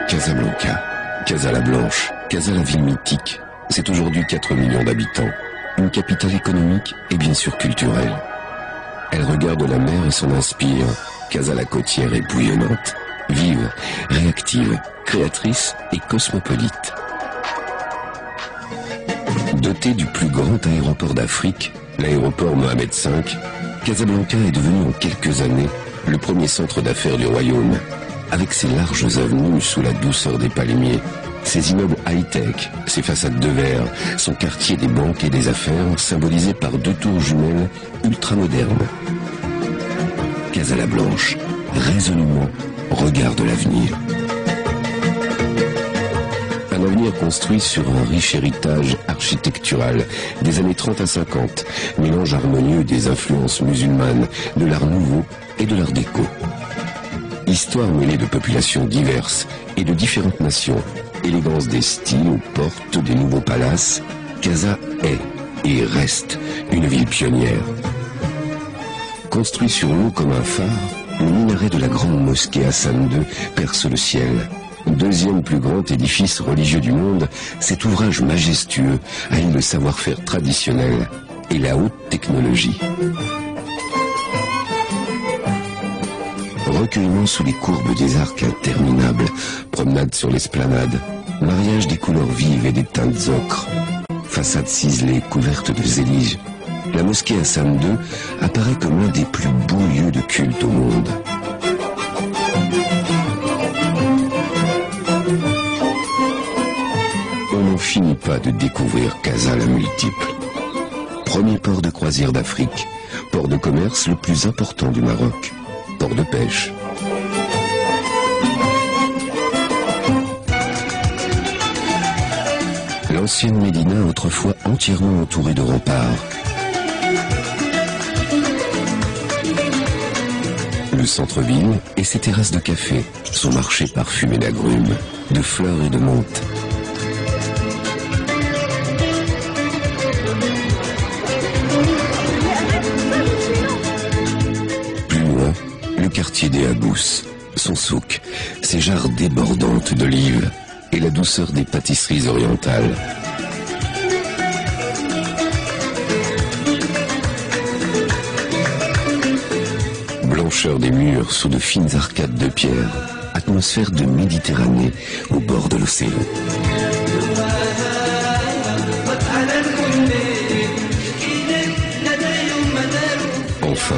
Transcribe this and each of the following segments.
Casablanca, Casa la Blanche, Casa la ville mythique, c'est aujourd'hui 4 millions d'habitants, une capitale économique et bien sûr culturelle. Elle regarde la mer et s'en inspire. Casa la côtière est bouillonnante, vive, réactive, créatrice et cosmopolite. Dotée du plus grand aéroport d'Afrique, l'aéroport Mohamed V, Casablanca est devenue en quelques années le premier centre d'affaires du royaume. Avec ses larges avenues sous la douceur des palmiers, ses immeubles high-tech, ses façades de verre, son quartier des banques et des affaires symbolisé par 2 tours jumelles ultramodernes. Casa la Blanche, résolument, regarde l'avenir. Un avenir construit sur un riche héritage architectural des années 30 à 50, mélange harmonieux des influences musulmanes, de l'art nouveau et de l'art déco. Histoire mêlée de populations diverses et de différentes nations, élégance des styles aux portes des nouveaux palaces, Casa est et reste une ville pionnière. Construit sur l'eau comme un phare, le minaret de la grande mosquée Hassan II perce le ciel. Deuxième plus grand édifice religieux du monde, cet ouvrage majestueux allie le savoir-faire traditionnel et la haute technologie. Recueillement sous les courbes des arcs interminables, promenade sur l'esplanade, mariage des couleurs vives et des teintes ocre, façade ciselée couverte de zélige, la mosquée Hassan II apparaît comme l'un des plus beaux lieux de culte au monde. On n'en finit pas de découvrir Casa la multiple. Premier port de croisière d'Afrique, port de commerce le plus important du Maroc, port de pêche. L'ancienne Médina, autrefois entièrement entourée de remparts. Le centre-ville et ses terrasses de café, son marché parfumé d'agrumes, de fleurs et de menthe. Plus loin, le quartier des Habous, son souk, ses jarres débordantes d'olives et la douceur des pâtisseries orientales. Blancheur des murs sous de fines arcades de pierre, atmosphère de Méditerranée au bord de l'océan. Enfin,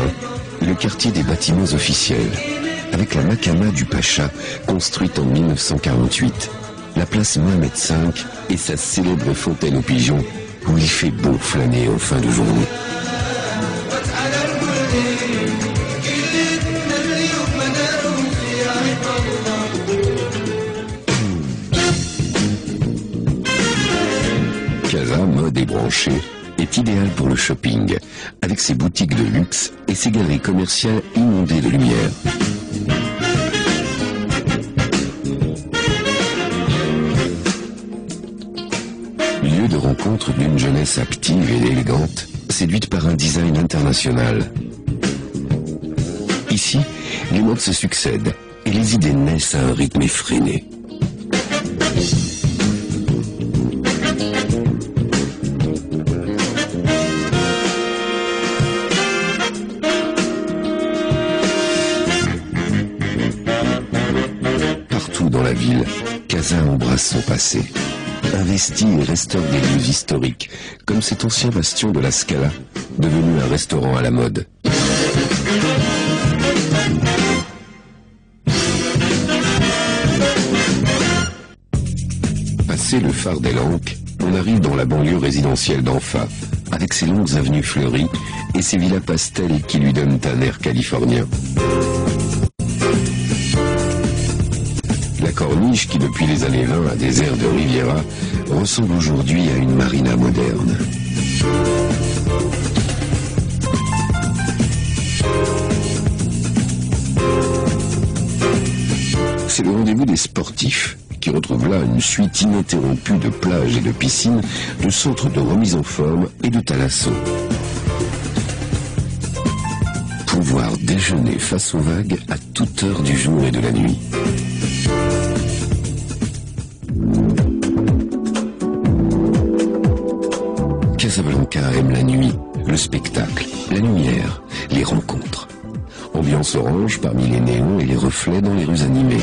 le quartier des bâtiments officiels, avec la Makama du Pacha, construite en 1948, la place Mohamed V et sa célèbre fontaine aux pigeons, où il fait beau flâner en fin de journée. Casa, mode et branchée, est idéal pour le shopping, avec ses boutiques de luxe et ses galeries commerciales inondées de lumière. Lieu de rencontre d'une jeunesse active et élégante, séduite par un design international. Ici, les modes se succèdent et les idées naissent à un rythme effréné. Partout dans la ville, Casa embrasse son passé. Investit et restaure des lieux historiques, comme cet ancien bastion de la Scala, devenu un restaurant à la mode. Passé le phare des Lanques, on arrive dans la banlieue résidentielle d'Anfa, avec ses longues avenues fleuries et ses villas pastels qui lui donnent un air californien. La corniche, qui depuis les années 20 a des airs de Riviera, ressemble aujourd'hui à une marina moderne. C'est le rendez-vous des sportifs, qui retrouvent là une suite ininterrompue de plages et de piscines, de centres de remise en forme et de thalasso. Pouvoir déjeuner face aux vagues à toute heure du jour et de la nuit. Casablanca aime la nuit, le spectacle, la lumière, les rencontres. Ambiance orange parmi les néons et les reflets dans les rues animées.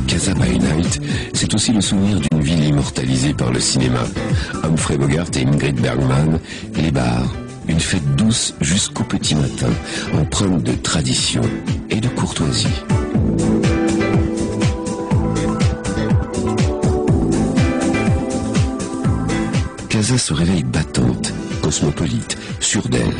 Casa by Night, c'est aussi le souvenir d'une ville immortalisée par le cinéma. Humphrey Bogart et Ingrid Bergman, les bars, une fête douce jusqu'au petit matin, empreinte de tradition et de courtoisie. Casa se réveille battante, cosmopolite, sûre d'elle.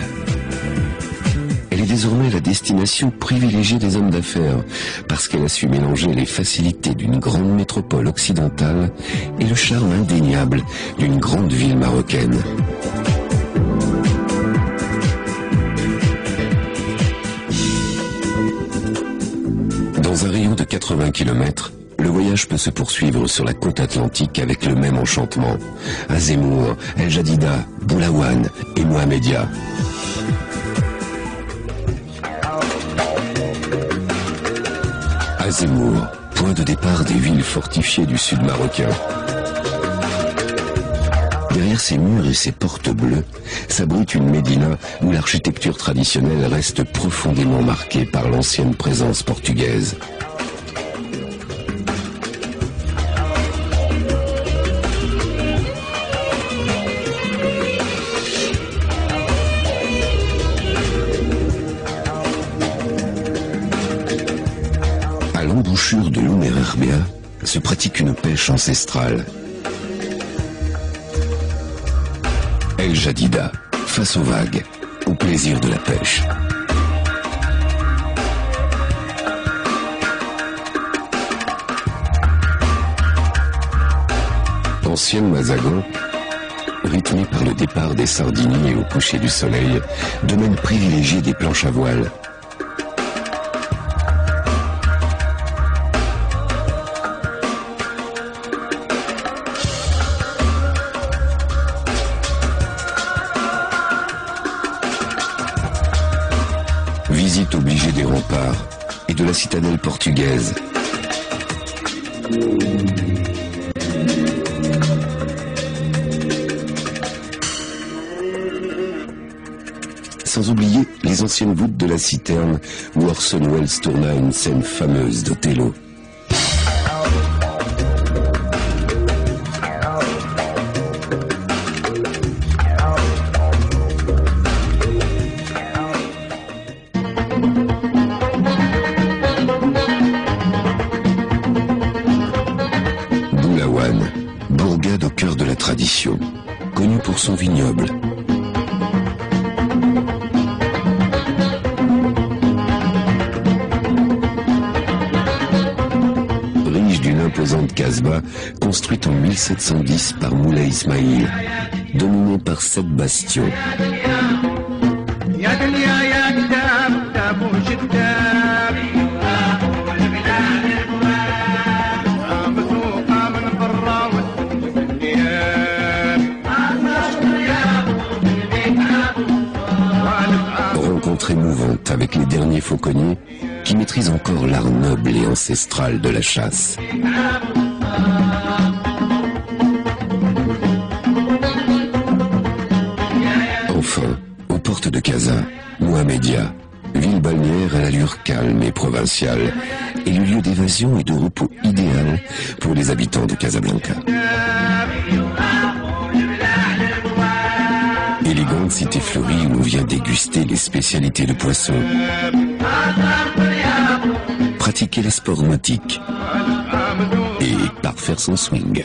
Elle est désormais la destination privilégiée des hommes d'affaires parce qu'elle a su mélanger les facilités d'une grande métropole occidentale et le charme indéniable d'une grande ville marocaine. Dans un rayon de 80 km, le voyage peut se poursuivre sur la côte atlantique avec le même enchantement. À Zemmour, El Jadida, Boulaouane et Mohamedia. Zemmour, point de départ des villes fortifiées du sud marocain. Derrière ses murs et ses portes bleues, s'abrite une médina où l'architecture traditionnelle reste profondément marquée par l'ancienne présence portugaise. À l'embouchure de l'Oumererbia se pratique une pêche ancestrale. El Jadida, face aux vagues, au plaisir de la pêche. Ancienne Mazagon, rythmée par le départ des Sardinies et au coucher du soleil, domaine privilégié des planches à voile. Visite obligée des remparts et de la citadelle portugaise. Sans oublier les anciennes voûtes de la citerne où Orson Welles tourna une scène fameuse d'Othello. Boulaouane, bourgade au cœur de la tradition, connue pour son vignoble. Riche d'une imposante casbah construite en 1710 par Moulay Ismaïl, dominée par 7 bastions. Rencontre émouvante avec les derniers fauconniers qui maîtrisent encore l'art noble et ancestral de la chasse. Enfin, aux portes de Casa, Mohamedia, ville balnéaire à l'allure calme et provinciale, est le lieu d'évasion et de repos idéal pour les habitants de Casablanca. Il élégante cité fleurie où l'on vient déguster les spécialités de poisson, pratiquer les sports nautiques et parfaire son swing.